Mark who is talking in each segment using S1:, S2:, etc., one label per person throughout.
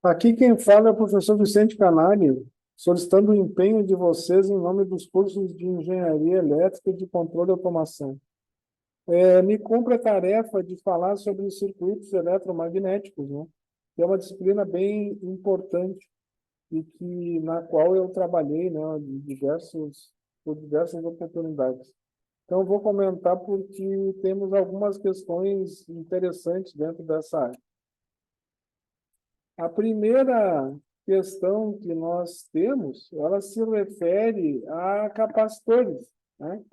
S1: Aqui quem fala é o professor Vicente Canali, solicitando o empenho de vocês em nome dos cursos de Engenharia Elétrica e de Controle e Automação. Me cumpre a tarefa de falar sobre os circuitos eletromagnéticos, né? Que é uma disciplina bem importante e na qual eu trabalhei, né, por diversas oportunidades. Então, vou comentar porque temos algumas questões interessantes dentro dessa área. A primeira questão que nós temos, ela se refere a capacitores, né?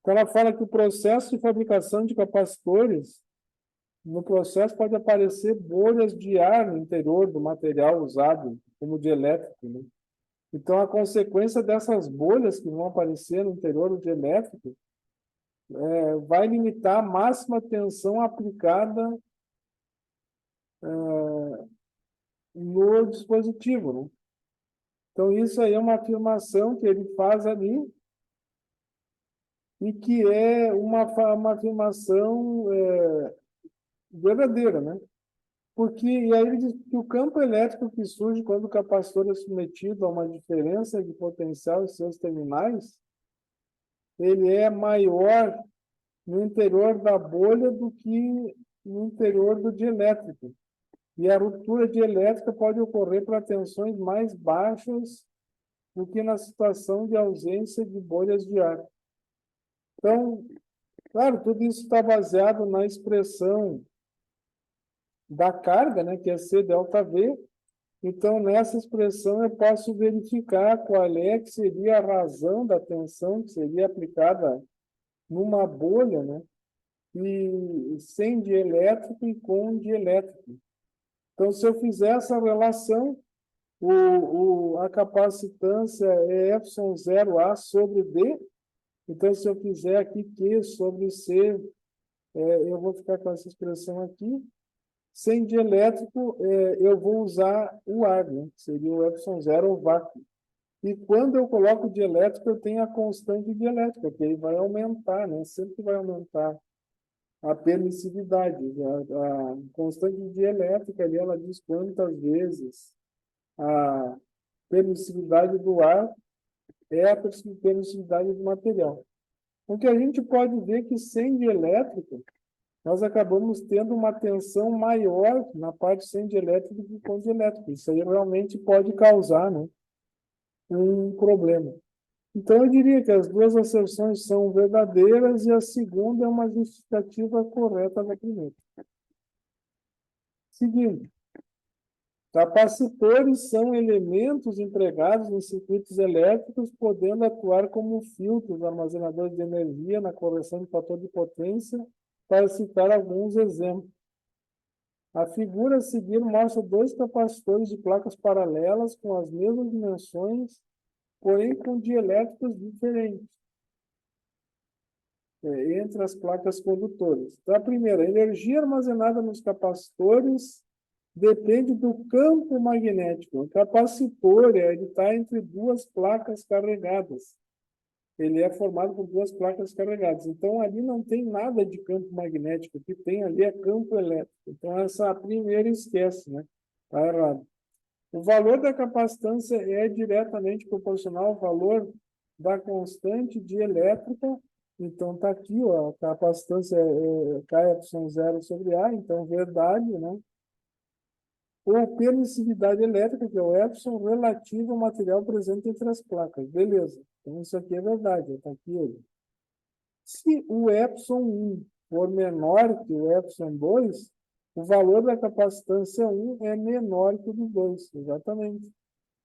S1: Quando ela fala que o processo de fabricação de capacitores, no processo pode aparecer bolhas de ar no interior do material usado, como de elétrico, né? Então, a consequência dessas bolhas que vão aparecer no interior do elétrico vai limitar a máxima tensão aplicada no dispositivo, né? Então, isso aí é uma afirmação que ele faz ali e que é uma afirmação verdadeira, né? Porque, e aí ele diz que o campo elétrico que surge quando o capacitor é submetido a uma diferença de potencial em seus terminais, ele é maior no interior da bolha do que no interior do dielétrico. E a ruptura dielétrica pode ocorrer para tensões mais baixas do que na situação de ausência de bolhas de ar. Então, claro, tudo isso está baseado na expressão da carga, né, que é C delta V. Então, nessa expressão, eu posso verificar qual é que seria a razão da tensão que seria aplicada numa bolha, né, e sem dielétrico e com dielétrico. Então, se eu fizer essa relação, a capacitância é ε0A sobre D. Então, se eu fizer aqui Q sobre C, eu vou ficar com essa expressão aqui. Sem dielétrico, eu vou usar o ar, né? Que seria o ε0 ou vácuo. E quando eu coloco dielétrico, eu tenho a constante dielétrica, que aí vai aumentar, né? Sempre vai aumentar a permissividade. A constante dielétrica ali, ela diz quantas vezes a permissividade do ar é a permissividade do material. O que a gente pode ver é que sem dielétrica, nós acabamos tendo uma tensão maior na parte sem dielétrica do que com dielétrica. Isso aí realmente pode causar, né, um problema. Então, eu diria que as duas asserções são verdadeiras e a segunda é uma justificativa correta da primeira. Seguindo, capacitores são elementos empregados em circuitos elétricos, podendo atuar como filtros armazenadores de energia na correção de fator de potência, para citar alguns exemplos. A figura a seguir mostra dois capacitores de placas paralelas com as mesmas dimensões, porém com dielétricos diferentes entre as placas condutoras. Então, a primeira, a energia armazenada nos capacitores depende do campo magnético. O capacitor ele está entre duas placas carregadas. Ele é formado por duas placas carregadas. Então, ali não tem nada de campo magnético. O que tem ali é campo elétrico. Então, essa primeira esquece, né? Está errado. O valor da capacitância é diretamente proporcional ao valor da constante dielétrica. Então, está aqui, ó, a capacitância é K0 sobre A, então, verdade, né? Ou permissividade elétrica, que é o Epson, relativo ao material presente entre as placas. Beleza. Então, isso aqui é verdade. Está aqui ele. Se o Epson 1 for menor que o Epson 2, o valor da capacitância 1 é menor que o do 2. Exatamente.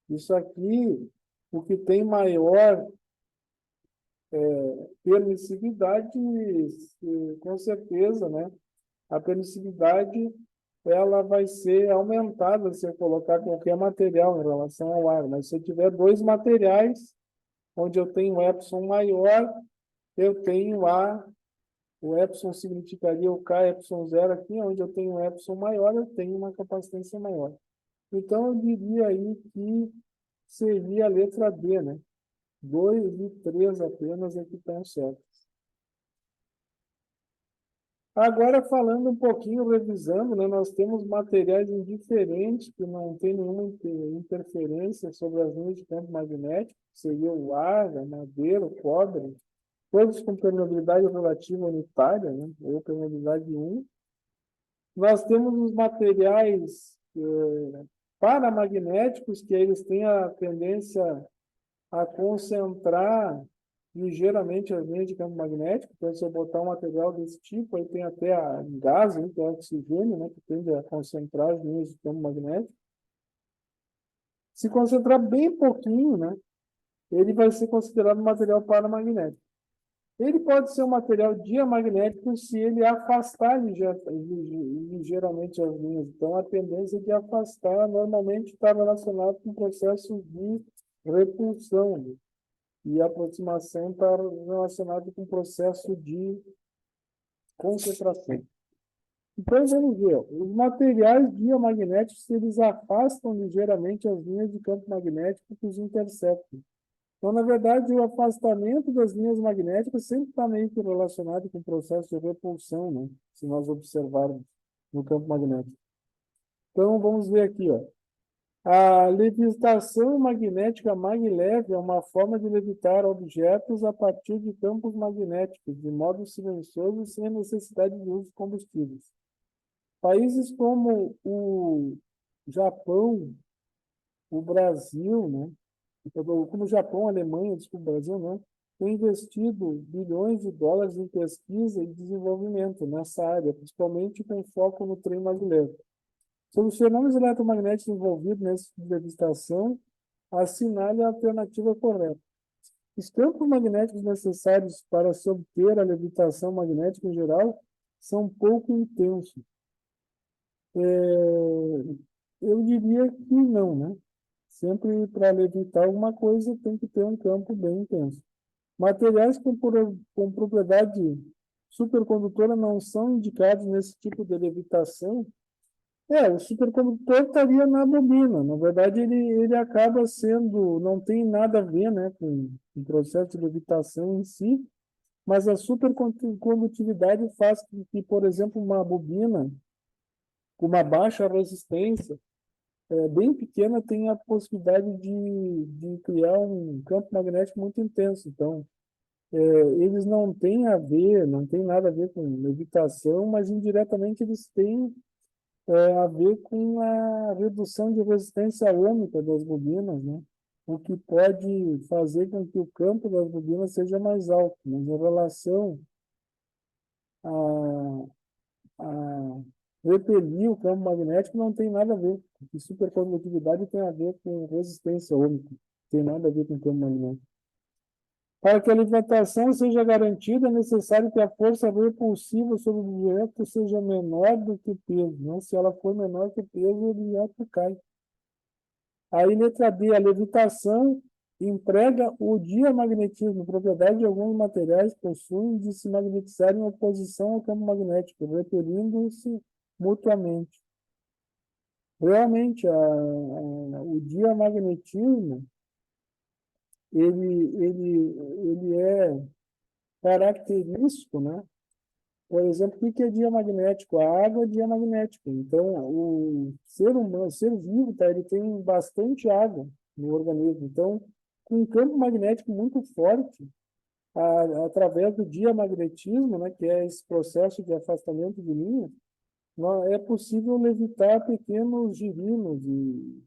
S1: Isso aqui, o que tem maior permissividade, com certeza, né? A permissividade ela vai ser aumentada se eu colocar qualquer material em relação ao ar. Mas se eu tiver dois materiais, onde eu tenho Epson maior, eu tenho o Epson significaria o K Epson zero aqui, onde eu tenho Epson maior, eu tenho uma capacitância maior. Então, eu diria aí que seria a letra D, né? 2 e 3 apenas é que estão certos. Agora, falando um pouquinho, revisando, né, nós temos materiais indiferentes que não têm nenhuma interferência sobre as linhas de campo magnético, que seria o ar, a madeira, o cobre, todos com permeabilidade relativa unitária, né, ou permeabilidade 1. Nós temos os materiais paramagnéticos, que eles têm a tendência a concentrar ligeiramente as linhas de campo magnético. Então, se eu botar um material desse tipo, aí tem até a gás, né, que é o oxigênio, né, que tende a concentrar as linhas de campo magnético. Se concentrar bem pouquinho, né, ele vai ser considerado material paramagnético. Ele pode ser um material diamagnético se ele afastar ligeiramente as linhas. Então, a tendência de afastar normalmente está relacionada com o processo de repulsão, né? E a aproximação está relacionada com o processo de concentração. Então, vamos ver. Os materiais diamagnéticos, eles afastam ligeiramente as linhas de campo magnético que os interceptam. Então, na verdade, o afastamento das linhas magnéticas sempre está meio que relacionado com o processo de repulsão, né? Se nós observarmos no campo magnético. Então, vamos ver aqui, ó. A levitação magnética maglev é uma forma de levitar objetos a partir de campos magnéticos, de modo silencioso, sem a necessidade de uso de combustíveis. Países como o Japão, o Brasil, né? Como o Japão, a Alemanha, desculpa, o Brasil, não, têm investido bilhões de dólares em pesquisa e desenvolvimento nessa área, principalmente com foco no trem maglev. Sobre os fenômenos eletromagnéticos envolvidos nesse tipo de levitação, assinale a alternativa correta. Os campos magnéticos necessários para se obter a levitação magnética em geral são pouco intensos. Eu diria que não, né? Sempre para levitar alguma coisa tem que ter um campo bem intenso. Materiais com propriedade supercondutora não são indicados nesse tipo de levitação. O supercondutor estaria na bobina. Na verdade, ele acaba sendo, não tem nada a ver, né, com o processo de levitação em si, mas a supercondutividade faz com que, por exemplo, uma bobina com uma baixa resistência, bem pequena, tenha a possibilidade de criar um campo magnético muito intenso. Então, eles não têm a ver, não tem nada a ver com levitação, mas indiretamente eles têm a ver com a redução de resistência ômica das bobinas, né? O que pode fazer com que o campo das bobinas seja mais alto, mas em relação a, a repelir o campo magnético não tem nada a ver, porque supercondutividade tem a ver com resistência ômica, não tem nada a ver com o campo magnético. Para que a alimentação seja garantida, é necessário que a força repulsiva sobre o objeto seja menor do que o peso, né? Se ela for menor que o peso, o objeto cai. Aí, letra B, a levitação emprega o diamagnetismo. Propriedade de alguns materiais possuem de se magnetizar em oposição ao campo magnético, repelindo-se mutuamente. Realmente, o diamagnetismo ele é característico, né? Por exemplo, o que é diamagnético? A água é diamagnética. Então, o ser humano, o ser vivo, tá, ele tem bastante água no organismo. Então, com um campo magnético muito forte, através do diamagnetismo, né, que é esse processo de afastamento de linha, é possível levitar pequenos girinos e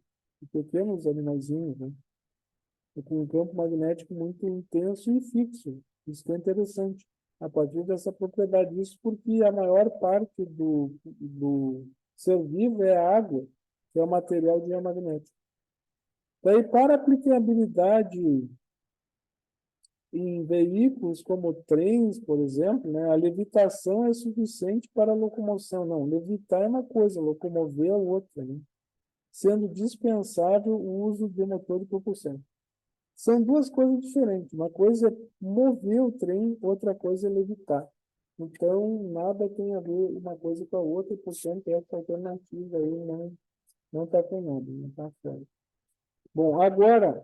S1: pequenos animaizinhos, né? Com um campo magnético muito intenso e fixo. Isso que é interessante. A partir dessa propriedade, isso porque a maior parte do ser vivo é a água, que é o material diamagnético. Daí, para aplicabilidade em veículos como trens, por exemplo, né, a levitação é suficiente para a locomoção. Não, levitar é uma coisa, locomover é outra, né? Sendo dispensável o uso de motor de propulsão. São duas coisas diferentes. Uma coisa é mover o trem, outra coisa é levitar. Então, nada tem a ver uma coisa com a outra, portanto, essa alternativa aí não está com nada, não está certo. Bom, agora,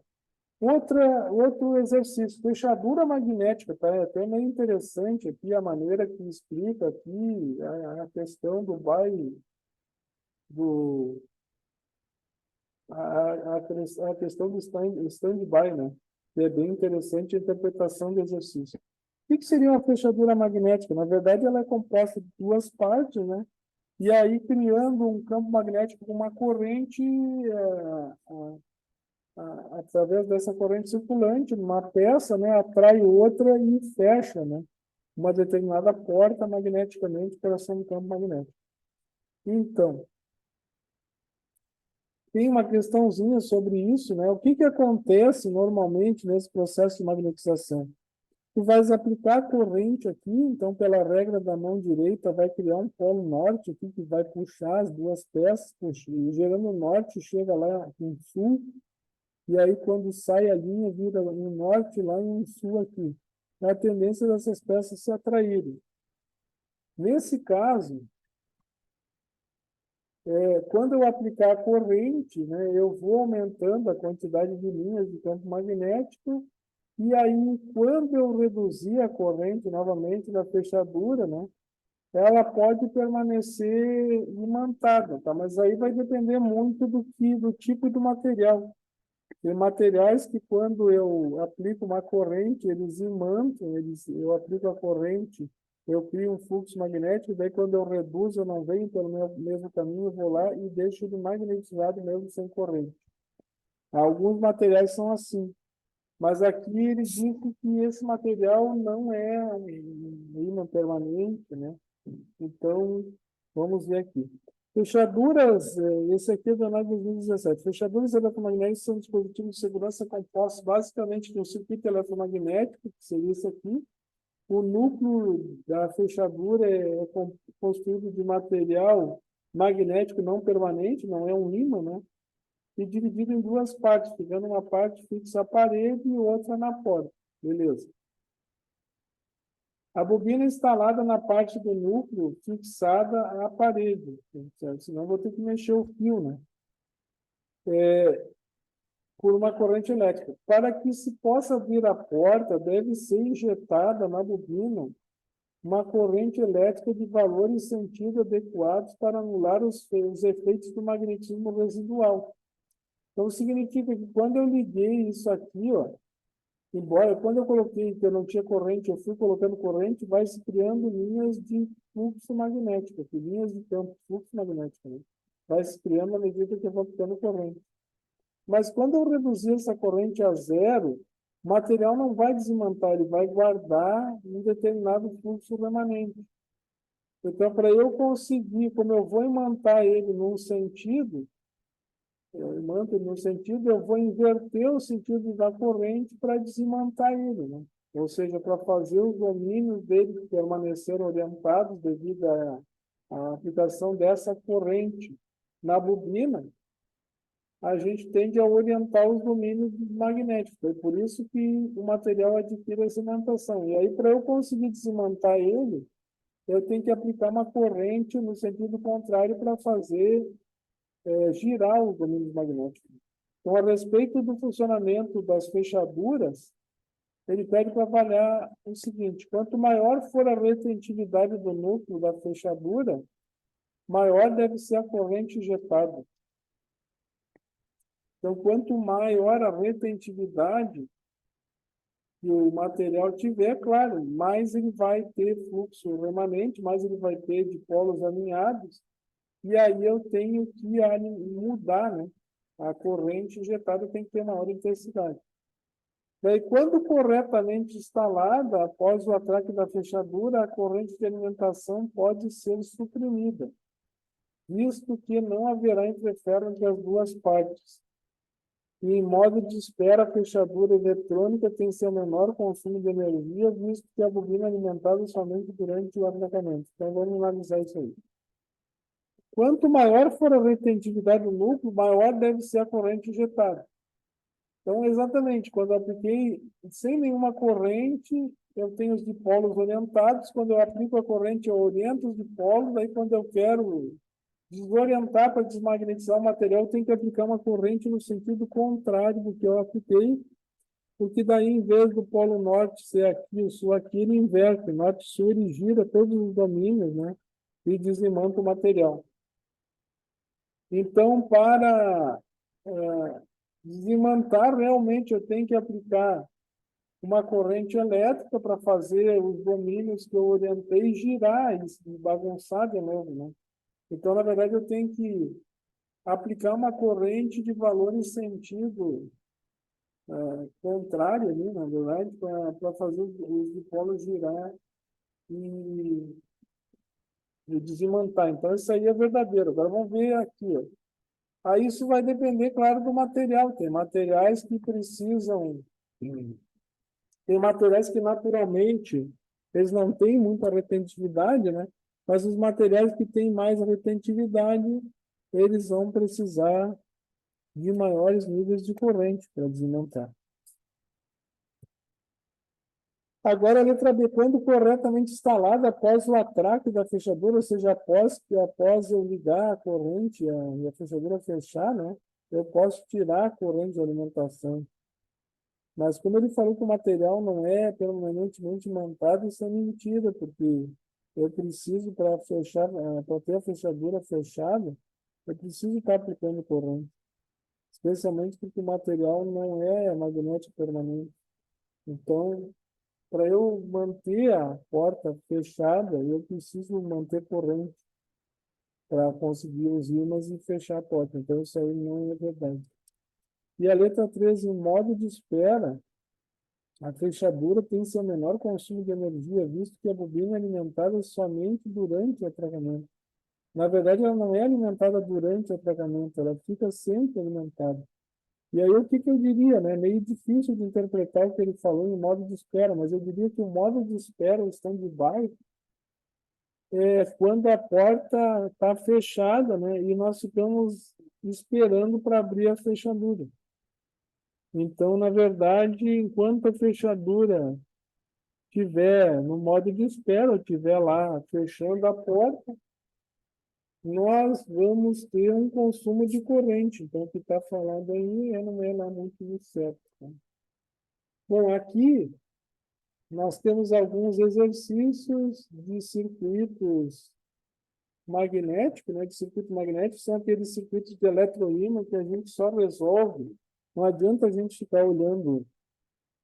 S1: Outro exercício, fechadura magnética, tá? É até meio interessante aqui a maneira que explica aqui a questão do, a questão do stand-by, né? Que é bem interessante a interpretação do exercício. O que seria uma fechadura magnética? Na verdade, ela é composta de duas partes, né? E aí, criando um campo magnético com uma corrente, através dessa corrente circulante, uma peça, né, atrai outra e fecha, né, uma determinada porta magneticamente pela ação do campo magnético. Então, tem uma questãozinha sobre isso, né? O que acontece normalmente nesse processo de magnetização? Tu vais aplicar a corrente aqui, então, pela regra da mão direita, vai criar um polo norte aqui, que vai puxar as duas peças, gerando o norte, chega lá em sul, e aí quando sai a linha, vira um norte lá e um sul aqui. É a tendência dessas peças se atraírem. Nesse caso, quando eu aplicar a corrente, né, eu vou aumentando a quantidade de linhas de campo magnético, e aí, quando eu reduzir a corrente novamente da fechadura, né, ela pode permanecer imantada, tá? Mas aí vai depender muito do tipo do material. Tem materiais que, quando eu aplico uma corrente, eles imantam, eu aplico a corrente, eu crio um fluxo magnético, daí quando eu reduzo, eu não venho pelo mesmo caminho, eu vou lá e deixo ele magnetizado mesmo sem corrente. Alguns materiais são assim, mas aqui ele disse que esse material não é um ímã permanente, né? Então, vamos ver aqui. Fechaduras, esse aqui é do ano de 2017. Fechaduras eletromagnéticas são dispositivos de segurança compostos basicamente de um circuito eletromagnético, que seria isso aqui. O núcleo da fechadura é construído de material magnético não permanente, não é um ímã, né? E dividido em duas partes, ficando uma parte fixa à parede e outra na porta. Beleza. A bobina é instalada na parte do núcleo fixada à parede, certo? Senão eu vou ter que mexer o fio, né? Por uma corrente elétrica. Para que se possa abrir a porta, deve ser injetada na bobina uma corrente elétrica de valor e sentido adequados para anular os efeitos do magnetismo residual. Então, significa que quando eu liguei isso aqui, ó, embora quando eu coloquei que eu não tinha corrente, eu fui colocando corrente, vai se criando linhas de fluxo magnético, aqui, linhas de campo, fluxo magnético, né? Vai se criando à medida que eu vou aplicando corrente. Mas quando eu reduzir essa corrente a zero, o material não vai desmantar, ele vai guardar um determinado fluxo remanente. Então, para eu conseguir, como eu vou imantar ele num sentido, eu vou inverter o sentido da corrente para desmantar ele, né? Ou seja, para fazer os domínios dele permanecerem orientados devido à aplicação dessa corrente na bobina, a gente tende a orientar os domínios magnéticos. É por isso que o material adquire essa imantação. E aí, para eu conseguir desmantar ele, eu tenho que aplicar uma corrente no sentido contrário para fazer girar os domínios magnéticos. Então, a respeito do funcionamento das fechaduras, ele pede para avaliar o seguinte: quanto maior for a retentividade do núcleo da fechadura, maior deve ser a corrente injetada. Então, quanto maior a retentividade que o material tiver, claro, mais ele vai ter fluxo remanente, mais ele vai ter de polos alinhados, e aí eu tenho que mudar, né? A corrente injetada tem que ter maior intensidade. Daí, quando corretamente instalada, após o atraque da fechadura, a corrente de alimentação pode ser suprimida, visto que não haverá interferência entre as duas partes. E, em modo de espera, a fechadura eletrônica tem seu menor consumo de energia, visto que a bobina é alimentada somente durante o atracamento. Então, vamos analisar isso aí. Quanto maior for a retentividade do núcleo, maior deve ser a corrente injetada. Então, exatamente, quando eu apliquei sem nenhuma corrente, eu tenho os dipolos orientados. Quando eu aplico a corrente, eu oriento os dipolos. Aí, quando eu quero desorientar para desmagnetizar o material, eu tenho que aplicar uma corrente no sentido contrário do que eu apliquei, porque daí, em vez do polo norte ser aqui, o sul aqui, ele inverte. Norte e sul, ele gira todos os domínios, né? E desimanta o material. Então, para desimantar, realmente, eu tenho que aplicar uma corrente elétrica para fazer os domínios que eu orientei girar e bagunçar de novo, né? Então, na verdade, eu tenho que aplicar uma corrente de valor em sentido contrário ali, na verdade, para fazer os dipolos girar e, e desimantar. Então, isso aí é verdadeiro. Agora, vamos ver aqui, ó. Aí isso vai depender, claro, do material. Tem materiais que precisam... Tem materiais que, naturalmente, eles não têm muita retentividade, né? Mas os materiais que têm mais retentividade, eles vão precisar de maiores níveis de corrente para desmontar. Agora, a letra B, quando corretamente instalada após o atraque da fechadura, ou seja, após eu ligar a corrente e a fechadura fechar, né? Eu posso tirar a corrente de alimentação. Mas como ele falou que o material não é permanentemente montado, isso é mentira, porque eu preciso, para fechar, para ter a fechadura fechada, eu preciso estar aplicando corrente, especialmente porque o material não é magnético permanente. Então, para eu manter a porta fechada, eu preciso manter corrente para conseguir os ímãs e fechar a porta. Então, isso aí não é verdade. E a letra 13, em modo de espera, a fechadura tem seu menor consumo de energia, visto que a bobina é alimentada somente durante o atragamento. Na verdade, ela não é alimentada durante o atragamento, ela fica sempre alimentada. E aí, o que eu diria, né? Meio difícil de interpretar o que ele falou em modo de espera, mas eu diria que o modo de espera, o stand-by, é quando a porta está fechada, né? E nós ficamos esperando para abrir a fechadura. Então, na verdade, enquanto a fechadura estiver no modo de espera, estiver lá fechando a porta, nós vamos ter um consumo de corrente. Então, o que está falando aí não é lá muito certo. Tá? Bom, aqui nós temos alguns exercícios de circuitos magnéticos, né? De circuito magnético, são aqueles circuitos de eletroímã que a gente só resolve. Não adianta a gente ficar olhando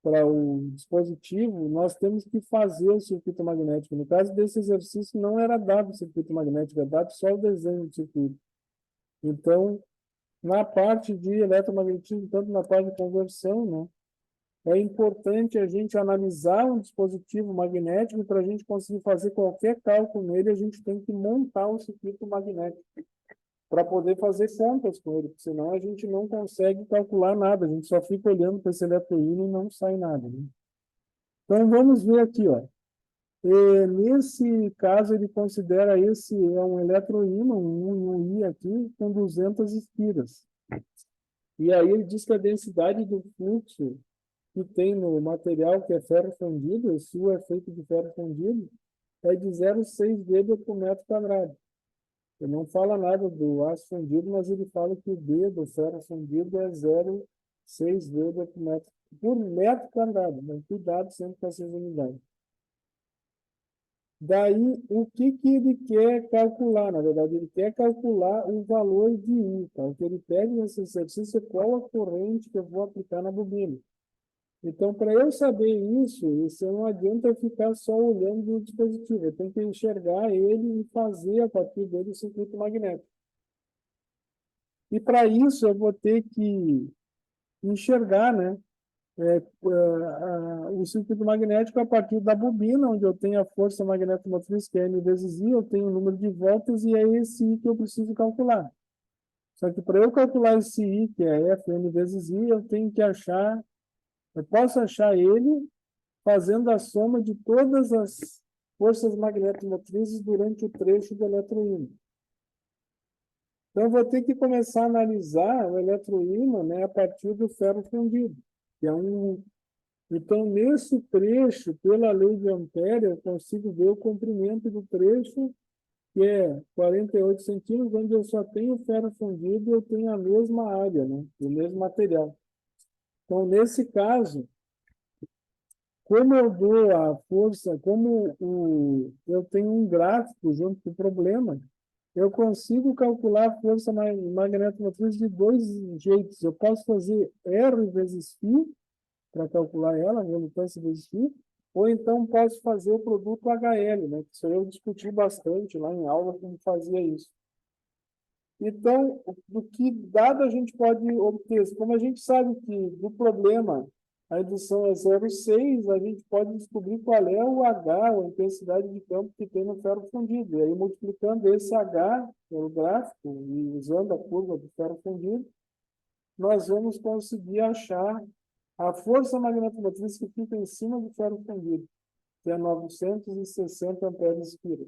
S1: para o dispositivo, nós temos que fazer o circuito magnético. No caso desse exercício, não era dado o circuito magnético, é dado só o desenho do circuito. Então, na parte de eletromagnetismo, tanto na parte de conversão, né, é importante a gente analisar um dispositivo magnético e para a gente conseguir fazer qualquer cálculo nele, a gente tem que montar o circuito magnético para poder fazer contas com ele, porque senão a gente não consegue calcular nada, a gente só fica olhando para esse eletroímã e não sai nada. Né? Então, vamos ver aqui, ó. Nesse caso, ele considera esse um eletroímã, um I aqui, com 200 espiras. E aí ele diz que a densidade do fluxo que tem no material, que é ferro fundido, esse U é feito de ferro fundido, é de 0,6 Weber por metro quadrado. Ele não fala nada do aço fundido, mas ele fala que o D do ferro fundido é 0,6 Weber por metro quadrado. Então, cuidado sempre com essas unidades. Daí, o que ele quer calcular? Na verdade, ele quer calcular o valor de I. Tá? O que ele pede nesse exercício é qual a corrente que eu vou aplicar na bobina. Então, para eu saber isso não adianta eu ficar só olhando o dispositivo. Eu tenho que enxergar ele e fazer, a partir dele, o circuito magnético. E, para isso, eu vou ter que enxergar, né? O circuito magnético a partir da bobina, onde eu tenho a força magnetomotriz, que é M vezes I, eu tenho o número de voltas, e é esse I que eu preciso calcular. Só que para eu calcular esse I, que é F M vezes I, eu posso achar ele fazendo a soma de todas as forças magnetomotrizes durante o trecho do eletroímã. Então, eu vou ter que começar a analisar o eletroímã, né, a partir do ferro fundido, que é um... Então, nesse trecho, pela lei de Ampère, eu consigo ver o comprimento do trecho, que é 48 centímetros, onde eu só tenho ferro fundido e eu tenho a mesma área, né? O mesmo material. Então, nesse caso, como eu dou a força, eu tenho um gráfico junto com o problema, eu consigo calcular a força magnetomotriz de dois jeitos. Eu posso fazer R vezes φ, para calcular ela, a relutância vezes φ, ou então posso fazer o produto HL, né? Isso eu discuti bastante lá em aula como fazia isso. Então, do que dado a gente pode obter? Como a gente sabe que do problema a indução é 0,6, a gente pode descobrir qual é o H, a intensidade de campo que tem no ferro fundido. E aí, multiplicando esse H pelo gráfico e usando a curva do ferro fundido, nós vamos conseguir achar a força magnetomotriz que fica em cima do ferro fundido, que é 960 amperes-espira.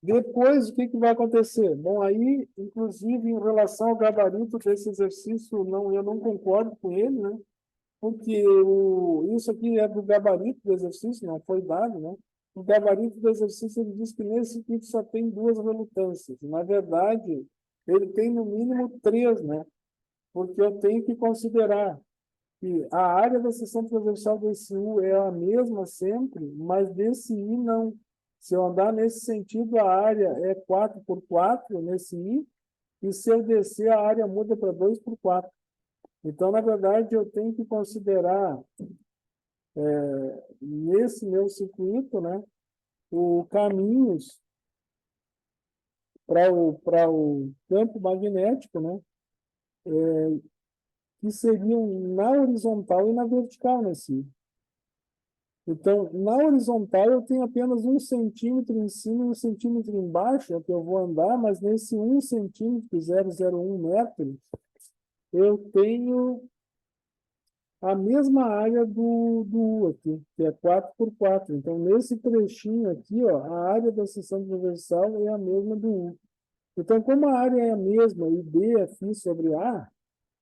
S1: Depois, o que vai acontecer? Bom, aí, inclusive, em relação ao gabarito desse exercício, eu não concordo com ele, né? Porque isso aqui é do gabarito do exercício, não foi dado, né? O gabarito do exercício, ele diz que nesse tipo só tem duas relutâncias. Na verdade, ele tem no mínimo três, né? Porque eu tenho que considerar que a área da seção transversal desse U é a mesma sempre, mas desse I não. Se eu andar nesse sentido, a área é 4 por 4 nesse I, e se eu descer, a área muda para 2 por 4. Então, na verdade, eu tenho que considerar, nesse meu circuito, né, o caminhos para o campo magnético, né, que seriam na horizontal e na vertical nesse I. Então, na horizontal, eu tenho apenas 1 centímetro em cima e 1 centímetro embaixo, é que eu vou andar, mas nesse 1 centímetro, 0,01 metro, eu tenho a mesma área do U aqui, que é 4 por 4. Então, nesse trechinho aqui, ó, a área da seção transversal é a mesma do U. Então, como a área é a mesma e B é φ sobre A,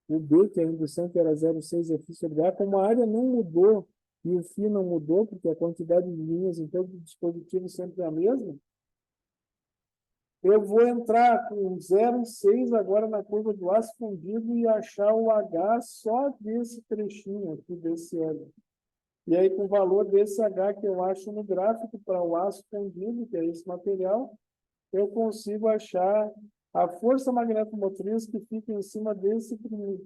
S1: o B, que é a indução que era 0,6 é φ sobre A, como a área não mudou e o φ não mudou, porque a quantidade de linhas em todo o dispositivo sempre é a mesma, eu vou entrar com 0,6 agora na curva do aço fundido e achar o H só desse trechinho aqui, desse L. E aí, com o valor desse H que eu acho no gráfico para o aço fundido, que é esse material, eu consigo achar a força magnetomotriz que fica em cima desse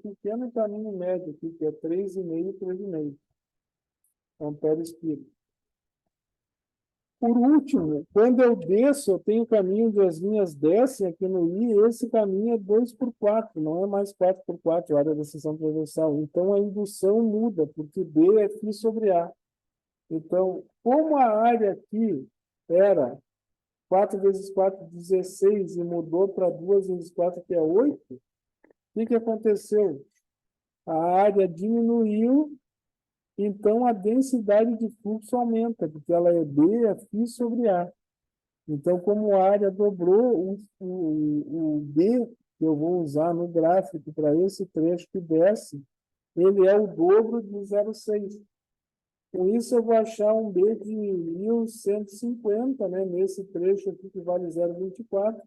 S1: pequeno caminho médio aqui, que é 3,5, 3,5 amperes-espira. Por último, quando eu desço, eu tenho o caminho onde as linhas descem aqui no I, e esse caminho é 2 por 4, não é mais 4 por 4, a área da seção transversal. Então, a indução muda, porque B é φ sobre A. Então, como a área aqui era 4 vezes 4, 16, e mudou para 2 vezes 4, que é 8, o que aconteceu? A área diminuiu, então a densidade de fluxo aumenta, porque ela é B é φ sobre A. Então, como a área dobrou, o B, que eu vou usar no gráfico para esse trecho que desce, ele é o dobro de 0,6. Com isso, eu vou achar um B de 1.150, né, nesse trecho aqui que vale 0,24,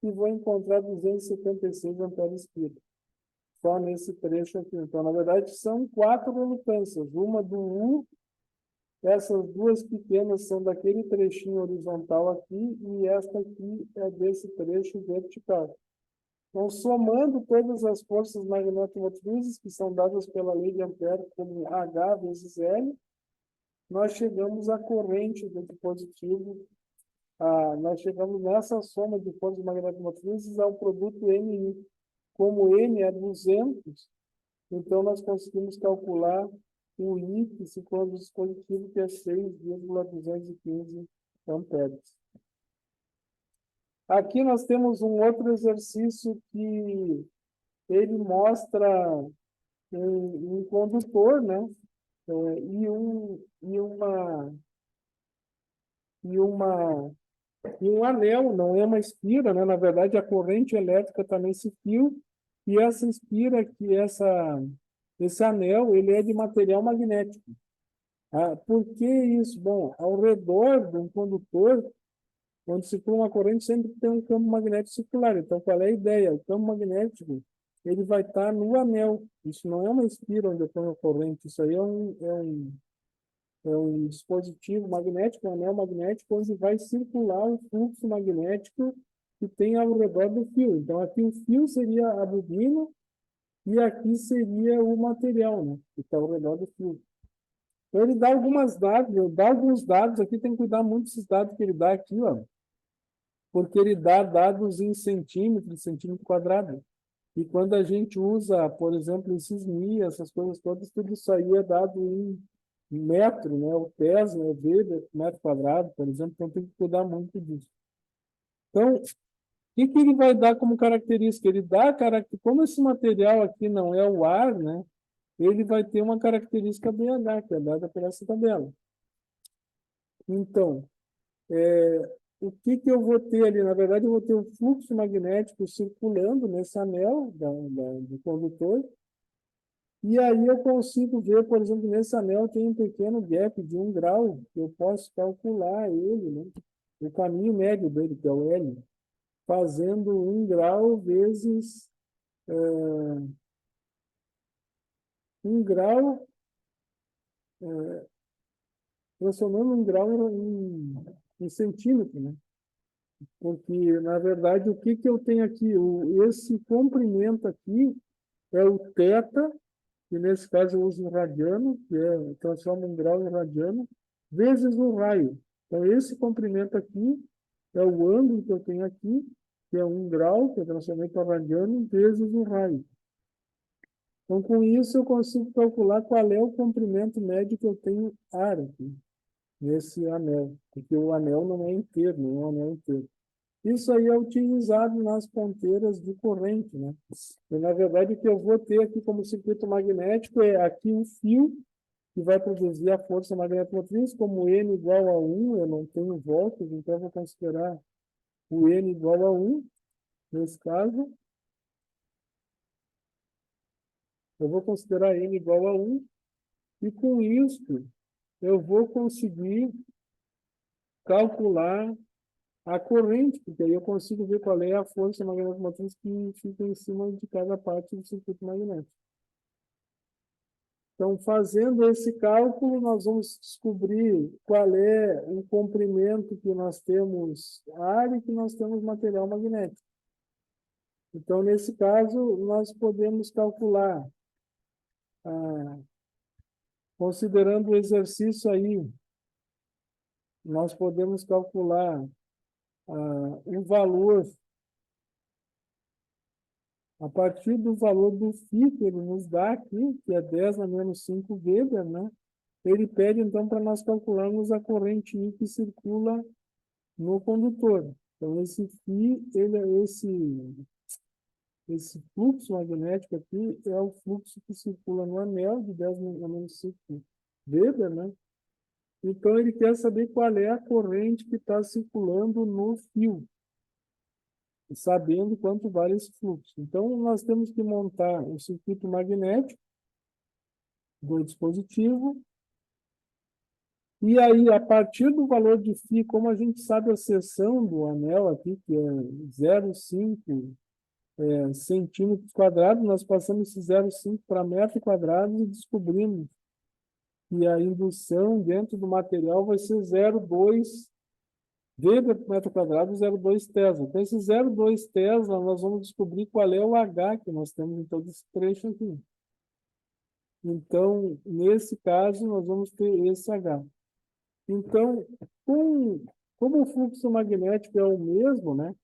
S1: e vou encontrar 276 amperes-espira. Só nesse trecho aqui. Então, na verdade, são 4 relutâncias. Uma do U, essas duas pequenas são daquele trechinho horizontal aqui, e esta aqui é desse trecho vertical. Então, somando todas as forças magnetomotrizes que são dadas pela lei de Ampère como H vezes L, nós chegamos à corrente do dispositivo, nós chegamos nessa soma de forças magnetomotrizes ao produto NI. Como N é 200, então nós conseguimos calcular o I que se for do dispositivo, que é 6,215 amperes. Aqui nós temos um outro exercício que ele mostra um condutor, né? E um anel, não é uma espira, né? Na verdade, a corrente elétrica está nesse fio, e essa espira, esse anel, ele é de material magnético. Por que isso? Bom, ao redor de um condutor, onde circula uma corrente, sempre tem um campo magnético circular. Então, qual é a ideia? O campo magnético, ele vai estar no anel. Isso não é uma espira onde eu ponho a corrente, isso aí é um dispositivo magnético, um anel magnético, onde vai circular o fluxo magnético que tem ao redor do fio. Então, aqui o fio seria a bobina e aqui seria o material, né, que está ao redor do fio. Então, ele dá algumas dados, dá alguns dados aqui, tem que cuidar muito desses dados que ele dá aqui, ó, porque ele dá dados em centímetros, centímetro quadrado. E quando a gente usa, por exemplo, esses Mi, essas coisas todas, tudo isso aí é dado em metro, né? O pés, né? O Weber, metro quadrado, por exemplo, então tem que cuidar muito disso. Então, o que ele vai dar como característica? Ele dá característica, como esse material aqui não é o ar, né? Ele vai ter uma característica BH, que é dada por essa tabela. Então, o que eu vou ter ali? Na verdade, eu vou ter o fluxo magnético circulando nesse anel do condutor. E aí eu consigo ver, por exemplo, nesse anel tem um pequeno gap de 1 grau, que eu posso calcular ele, né? O caminho médio dele, que é o L, fazendo 1 grau vezes 1 grau, transformando 1 grau em centímetro, né? Porque, na verdade, o que eu tenho aqui? Esse comprimento aqui é o θ, que nesse caso eu uso o radiano, que transforma 1 grau em radiano, vezes o raio. Então, esse comprimento aqui é o ângulo que eu tenho aqui, que é 1 grau, que eu transformei para radiano, vezes o raio. Então, com isso, eu consigo calcular qual é o comprimento médio que eu tenho ar aqui, nesse anel, porque o anel não é inteiro, não é um anel inteiro. Isso aí é utilizado nas ponteiras de corrente, né? E, na verdade, o que eu vou ter aqui como circuito magnético é aqui um fio que vai produzir a força magnetomotriz, como N igual a 1, eu não tenho voltas, então eu vou considerar o N igual a 1, nesse caso. Eu vou considerar N igual a 1, e com isso eu vou conseguir calcular a corrente, porque aí eu consigo ver qual é a força magnetomotriz que fica em cima de cada parte do circuito magnético. Então, fazendo esse cálculo, nós vamos descobrir qual é o comprimento que nós temos ar e que nós temos material magnético. Então, nesse caso, nós podemos calcular, considerando o exercício aí, nós podemos calcular o valor, a partir do valor do φ que ele nos dá aqui, que é 10 a menos 5 Weber, né? Ele pede, então, para nós calcularmos a corrente I que circula no condutor. Então, esse φ, esse fluxo magnético aqui é o fluxo que circula no anel de 10 a menos 5 Weber, né? Então, ele quer saber qual é a corrente que está circulando no fio, sabendo quanto vale esse fluxo. Então, nós temos que montar o circuito magnético do dispositivo, e aí, a partir do valor de φ, como a gente sabe a seção do anel aqui, que é 0,5 centímetros quadrados, nós passamos esse 0,5 para metro quadrado e descobrimos que a indução dentro do material vai ser 0,2 Weber por metro quadrado, 0,2 Tesla. Então, esse 0,2 Tesla, nós vamos descobrir qual é o H que nós temos em todo esse trecho aqui. Então, nesse caso, nós vamos ter esse H. Então, como o fluxo magnético é o mesmo, né?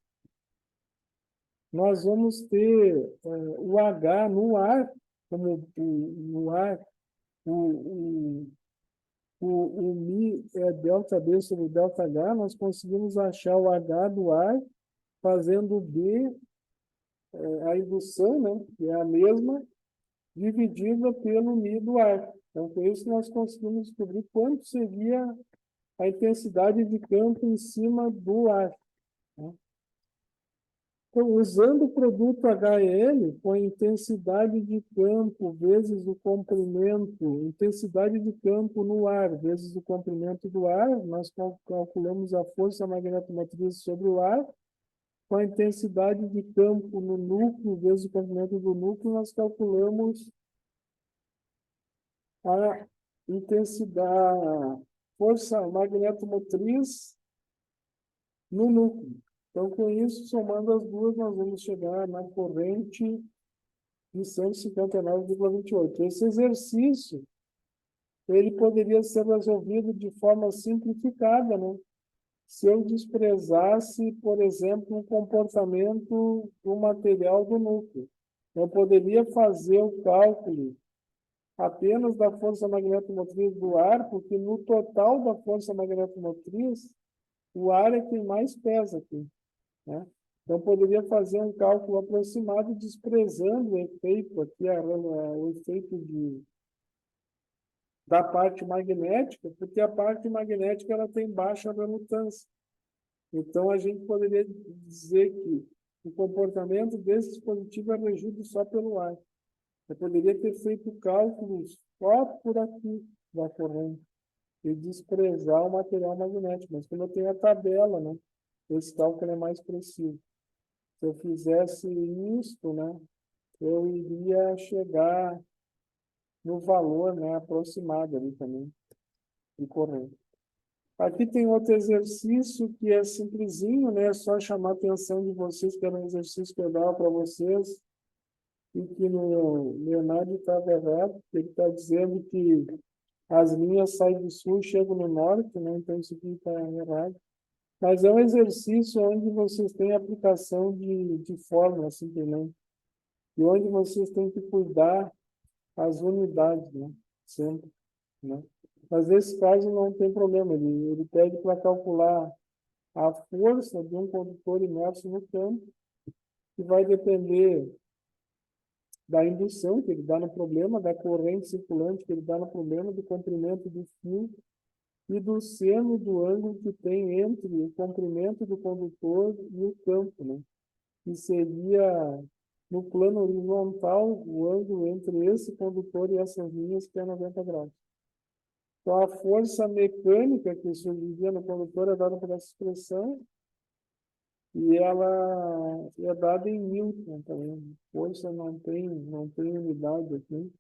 S1: Nós vamos ter o H no ar, como no ar, o, o Mi é delta B sobre delta H, nós conseguimos achar o H do ar fazendo B, a indução, né, que é a mesma, dividida pelo Mi do ar. Então, com isso, nós conseguimos descobrir quanto seria a intensidade de campo em cima do ar, né? Então, usando o produto HL, com a intensidade de campo vezes o comprimento, intensidade de campo no ar vezes o comprimento do ar, nós calculamos a força magnetomotriz sobre o ar, com a intensidade de campo no núcleo, vezes o comprimento do núcleo, nós calculamos a intensidade, a força magnetomotriz no núcleo. Então, com isso, somando as duas, nós vamos chegar na corrente de 159,28. Esse exercício, ele poderia ser resolvido de forma simplificada, né? Se eu desprezasse, por exemplo, o comportamento do material do núcleo. Eu poderia fazer o cálculo apenas da força magnetomotriz do ar, porque no total da força magnetomotriz, o ar é quem mais pesa aqui, né? Então, poderia fazer um cálculo aproximado, desprezando o efeito aqui, o efeito da parte magnética, porque a parte magnética ela tem baixa relutância. Então, a gente poderia dizer que o comportamento desse dispositivo é regido só pelo ar. Eu poderia ter feito cálculos só por aqui da corrente e desprezar o material magnético, mas como eu tenho a tabela, né, esse cálculo é mais preciso. Se eu fizesse isto, né, eu iria chegar no valor, né, aproximado ali também, de corrente. Aqui tem outro exercício que é simplesinho, né? É só chamar a atenção de vocês, que era um exercício que eu dava para vocês, e que no Leonardo estava errado, ele está dizendo que as linhas saem do sul e chegam no norte, né? Então isso aqui está errado. Mas é um exercício onde vocês têm aplicação de fórmula, simplesmente, e onde vocês têm que cuidar as unidades, né? Sempre, né? Mas nesse caso não tem problema, ele pede para calcular a força de um condutor imerso no campo, que vai depender da indução que ele dá no problema, da corrente circulante que ele dá no problema, do comprimento do fio e do seno do ângulo que tem entre o comprimento do condutor e o campo, né? Que seria, no plano horizontal, o ângulo entre esse condutor e essas linhas, que é 90 graus. Então, a força mecânica que surgiria no condutor é dada por essa expressão, e ela é dada em Newton também. Força não tem unidade aqui.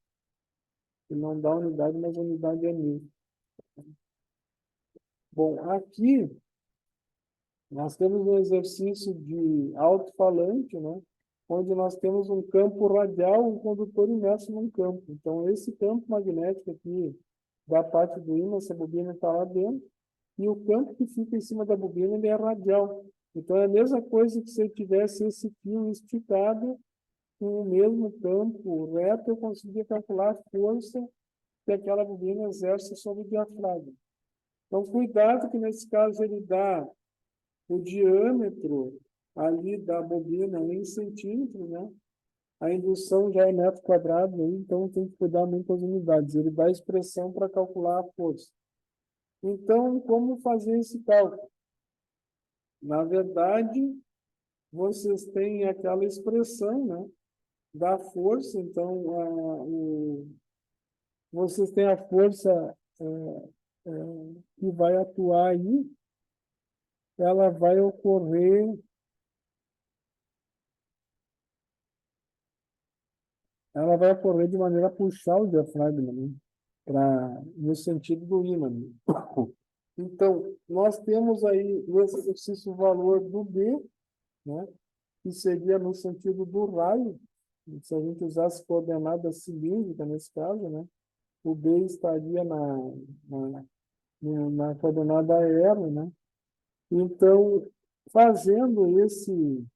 S1: E não dá unidade, mas a unidade é Newton. Bom, aqui nós temos um exercício de alto-falante, né? Onde nós temos um campo radial, um condutor imerso num campo. Então, esse campo magnético aqui, da parte do ímã, essa bobina está lá dentro, e o campo que fica em cima da bobina, ele é radial. Então, é a mesma coisa que se eu tivesse esse fio esticado, com o mesmo campo reto, eu conseguia calcular a força que aquela bobina exerce sobre o diafragma. Então, cuidado que nesse caso ele dá o diâmetro ali da bobina em centímetros, né? A indução já é metro quadrado, então tem que cuidar muito das unidades. Ele dá a expressão para calcular a força. Então, como fazer esse cálculo? Na verdade, vocês têm aquela expressão, né, da força. Então, vocês têm a força é, que vai atuar aí, ela vai ocorrer, de maneira a puxar o diafragma, né, no sentido do ímã. Então, nós temos aí nesse exercício o valor do B, né, que seria no sentido do raio, se a gente usasse coordenada cilíndrica nesse caso, né, o B estaria na, na coordenada aérea, né? Então, fazendo esse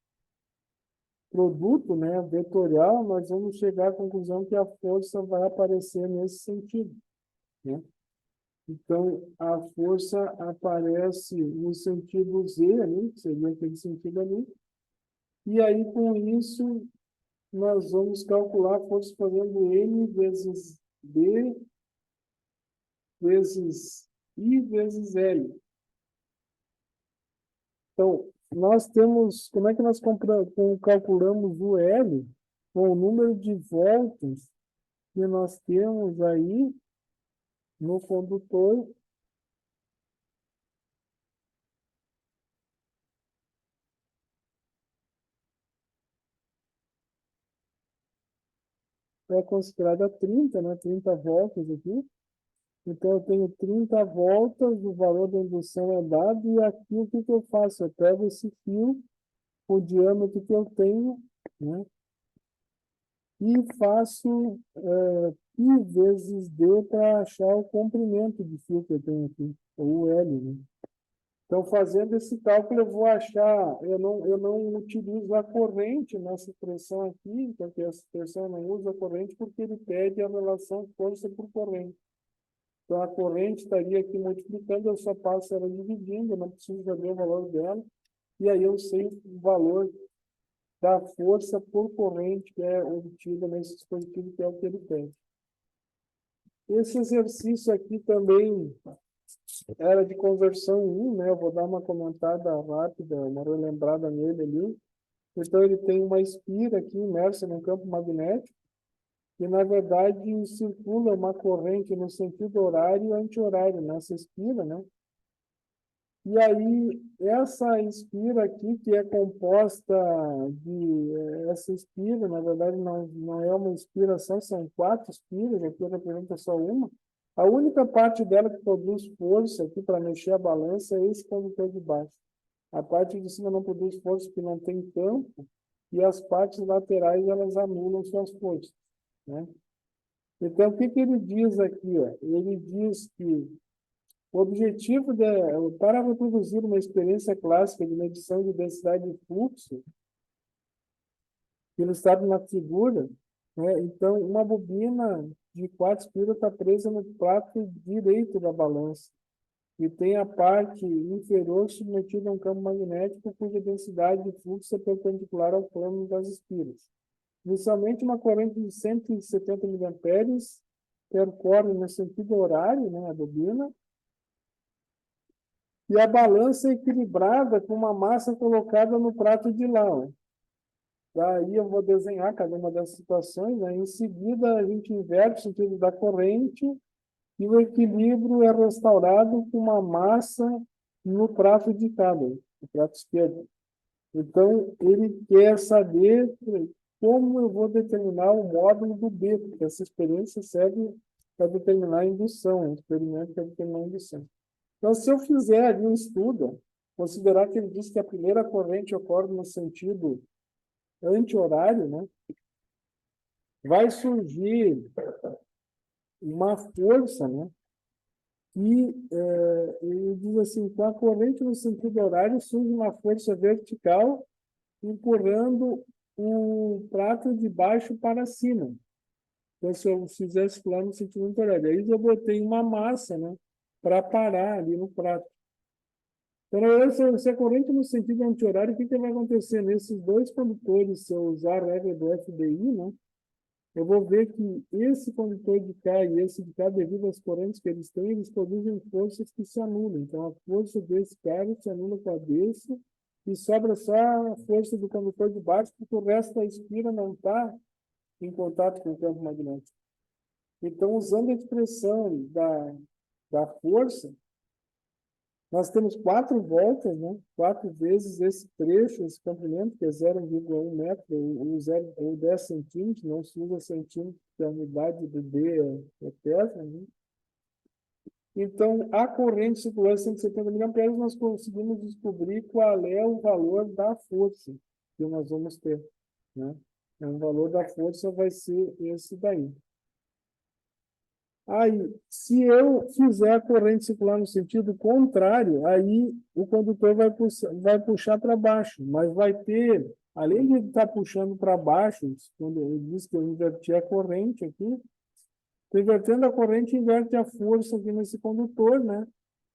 S1: produto, né, vetorial, nós vamos chegar à conclusão que a força vai aparecer nesse sentido, né? Então, a força aparece no sentido Z, ali, que seria aquele sentido ali, e aí, com isso, nós vamos calcular a força fazendo M vezes B vezes I vezes L. Então, nós temos, como é que nós calculamos o L com o número de voltas que nós temos aí no condutor é considerada 30, né? 30 voltas aqui. Então, eu tenho 30 voltas, o valor da indução é dado, e aqui o que que eu faço? Eu pego esse fio, o diâmetro que eu tenho, né? E faço π vezes d para achar o comprimento de fio que eu tenho aqui, ou o L, né? Então, fazendo esse cálculo, eu vou achar, eu não utilizo a corrente nessa expressão aqui, porque essa expressão eu não usa a corrente porque ele pede a relação força por corrente. Então, a corrente estaria aqui multiplicando, eu só passo ela dividindo, eu não preciso saber o valor dela, e aí eu sei o valor da força por corrente que é obtida nesse dispositivo, que é o que ele pede. Esse exercício aqui também era de conversão 1, né? Eu vou dar uma comentada rápida, uma relembrada nele ali. Então, ele tem uma espira aqui imersa num campo magnético, que, na verdade, circula uma corrente no sentido horário e anti-horário nessa espira, né? E aí, essa espira aqui, que é composta de... Essa espira, na verdade, não é uma inspiração, são 4 espiras, aqui representa só uma. A única parte dela que produz força aqui para mexer a balança é esse condutor de baixo. A parte de cima não produz força porque não tem campo, e as partes laterais, elas anulam suas forças, né? Então, o que que ele diz aqui, ó? Ele diz que o objetivo para reproduzir uma experiência clássica de medição de densidade de fluxo, ilustrado na figura, né? Então, uma bobina de 4 espiras está presa no prato direito da balança e tem a parte inferior submetida a um campo magnético cuja densidade de fluxo é perpendicular ao plano das espiras. Inicialmente, uma corrente de 170 miliamperes percorre no sentido horário, né, a bobina, e a balança é equilibrada com uma massa colocada no prato de lá, ó. Daí eu vou desenhar cada uma dessas situações, né? Em seguida, a gente inverte o sentido da corrente e o equilíbrio é restaurado com uma massa no prato de cada, no prato esquerdo. Então, ele quer saber como eu vou determinar o módulo do B, porque essa experiência serve para determinar a indução, um experimento para determinar a indução. Então, se eu fizer ali um estudo, considerar que ele diz que a primeira corrente ocorre no sentido anti-horário, né? Vai surgir uma força, né? E ele diz assim, com a corrente no sentido horário, surge uma força vertical empurrando o prato de baixo para cima. Então, se eu fizesse lá no sentido anti-horário, aí eu botei uma massa, né? Para parar ali no prato. Então, se a corrente no sentido anti-horário, o que vai acontecer nesses dois condutores, se eu usar a regra do FBI, né? Eu vou ver que esse condutor de cá e esse de cá, devido às correntes que eles têm, eles produzem forças que se anulam. Então, a força desse cara se anula com a desse e sobra só a força do condutor de baixo, porque o resto da espira não está em contato com o campo magnético. Então, usando a expressão da força, nós temos 4 voltas, né? 4 vezes esse trecho, esse comprimento, que é 0,1 metro, ou 10 centímetros, não se usa centímetro, porque a unidade do D é Tesla, né? Então, a corrente circular 170 miliamperes, nós conseguimos descobrir qual é o valor da força que nós vamos ter, né? O valor da força vai ser esse daí. Aí, se eu fizer a corrente circular no sentido contrário, aí o condutor vai puxar para baixo, mas vai ter, além de estar puxando para baixo, quando ele diz que eu inverti a corrente aqui, estou invertendo a corrente, inverte a força aqui nesse condutor, né?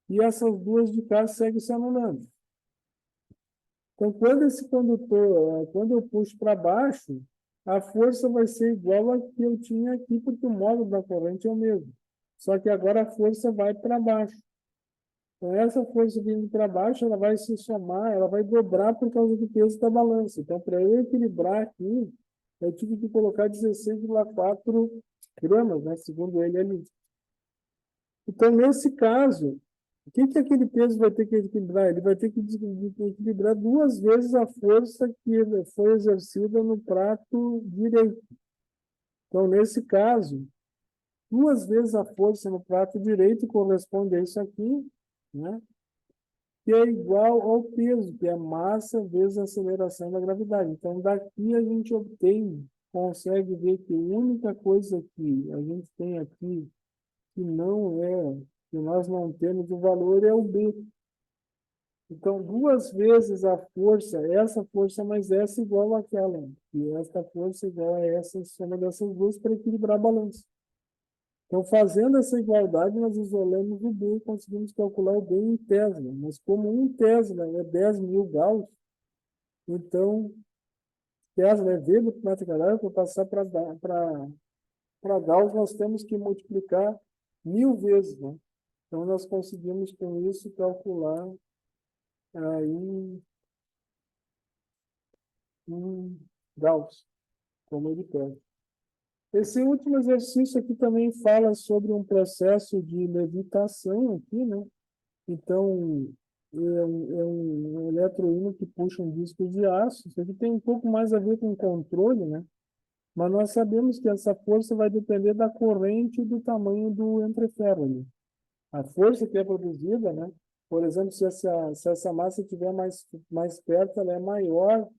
S1: E essas duas de cá seguem se anulando. Então, quando eu puxo para baixo, a força vai ser igual a que eu tinha aqui, porque o módulo da corrente é o mesmo. Só que agora a força vai para baixo. Então, essa força vindo para baixo, ela vai se somar, ela vai dobrar por causa do peso da balança. Então, para eu equilibrar aqui, eu tive que colocar 16,4 gramas, né, segundo ele ali. Então, nesse caso, o que que aquele peso vai ter que equilibrar? Ele vai ter que equilibrar 2 vezes a força que foi exercida no prato direito. Então, nesse caso, 2 vezes a força no prato direito corresponde a isso aqui, né? Que é igual ao peso, que é massa vezes a aceleração da gravidade. Então, daqui a gente consegue ver que a única coisa que a gente tem aqui que não é, que nós não temos o valor é o B. Então, 2 vezes a força, essa força mais essa igual àquela, e esta força igual a essa soma dessas duas para equilibrar a balança. Então, fazendo essa igualdade, nós isolamos o B e conseguimos calcular o B em Tesla. Mas como 1 Tesla é 10.000 Gauss, então Tesla é V por metro quadrado, para passar para Gauss, nós temos que multiplicar 1.000 vezes, né? Então, nós conseguimos com isso calcular aí em Gauss, como ele quer. Esse último exercício aqui também fala sobre um processo de levitação aqui, né? Então, é um eletroímã que puxa um disco de aço. Isso aqui tem um pouco mais a ver com controle, né? Mas nós sabemos que essa força vai depender da corrente e do tamanho do entreferro, né? A força que é produzida, né? Por exemplo, se essa massa estiver mais perto, ela é maior.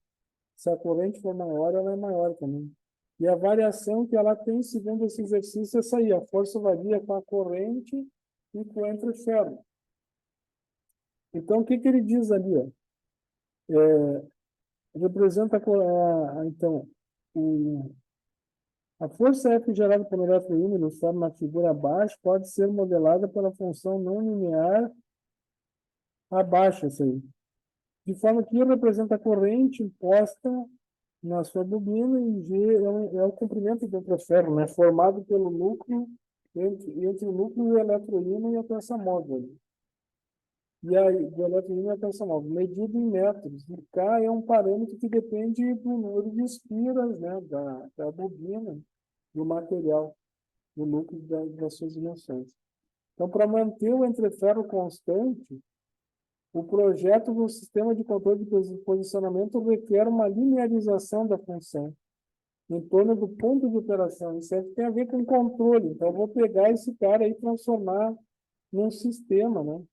S1: Se a corrente for maior, ela é maior também. E a variação que ela tem, segundo esse exercício, é essa aí. A força varia com a corrente e com o entreferro. Então, o que ele diz ali? Ó? Representa então, a força F gerada por um eletroímã, conforme na figura abaixo, pode ser modelada pela função não linear abaixo, essa aí. De forma que representa a corrente imposta na sua bobina e G é o comprimento do entreferro, né? Formado pelo núcleo, entre o núcleo e o eletroímã e a peça móvel. E aí, do eletroímã e a peça móvel, medido em metros. E K é um parâmetro que depende do número de espiras, né? Da bobina, do material, do núcleo das suas dimensões. Então, para manter o entreferro constante, o projeto do sistema de controle de posicionamento requer uma linearização da função em torno do ponto de operação. Isso tem a ver com controle. Então, eu vou pegar esse cara aí e transformar num sistema, né?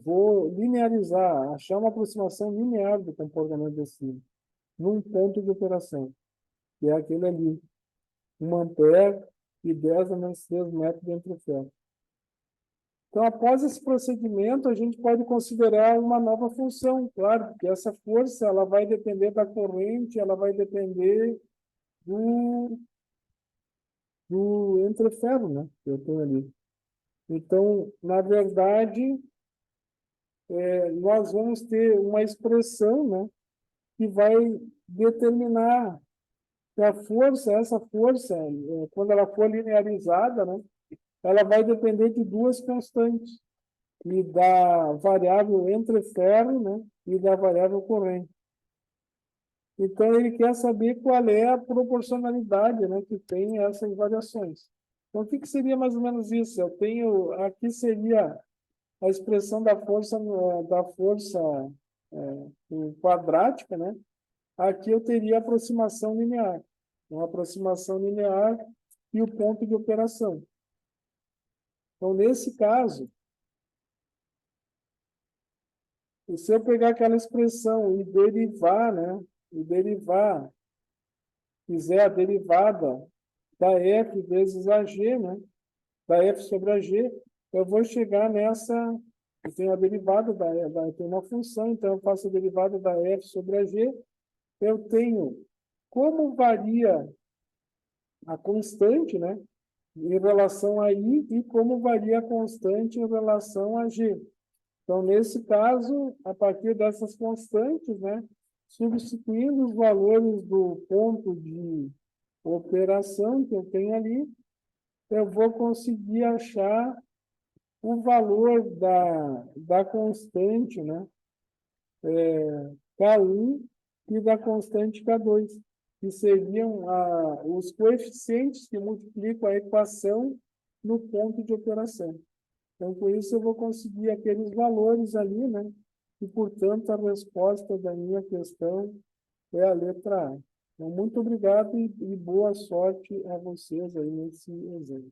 S1: Vou linearizar, achar uma aproximação linear do comportamento desse, num ponto de operação, que é aquele ali, 1 ampere e 10 a menos 3 metros de entreferro. Então, após esse procedimento, a gente pode considerar uma nova função, claro, porque essa força ela vai depender da corrente, ela vai depender do entreferro, né, que eu tenho ali. Então, na verdade, nós vamos ter uma expressão, né, que vai determinar que essa força, quando ela for linearizada, né, ela vai depender de duas constantes, e da variável entreferro, né, e da variável corrente. Então, ele quer saber qual é a proporcionalidade, né, que tem essas variações. Então, o que seria mais ou menos isso? Eu tenho, aqui seria a expressão da força quadrática, né? Aqui eu teria a aproximação linear. Uma aproximação linear e o ponto de operação. Então, nesse caso, se eu pegar aquela expressão e derivar, né? E derivar, fizer a derivada da f vezes a g, né? Da f sobre a g, eu vou chegar nessa. Eu tenho a derivada eu tenho uma função, então eu faço a derivada da f sobre a g. Eu tenho como varia a constante, né? Em relação a i e como varia a constante em relação a g. Então, nesse caso, a partir dessas constantes, né? Substituindo os valores do ponto de operação que eu tenho ali, eu vou conseguir achar o valor da constante, né? K1 e da constante K2, que seriam os coeficientes que multiplicam a equação no ponto de operação. Então, com isso, eu vou conseguir aqueles valores ali, né? E, portanto, a resposta da minha questão é a letra A. Então, muito obrigado e boa sorte a vocês aí nesse exemplo.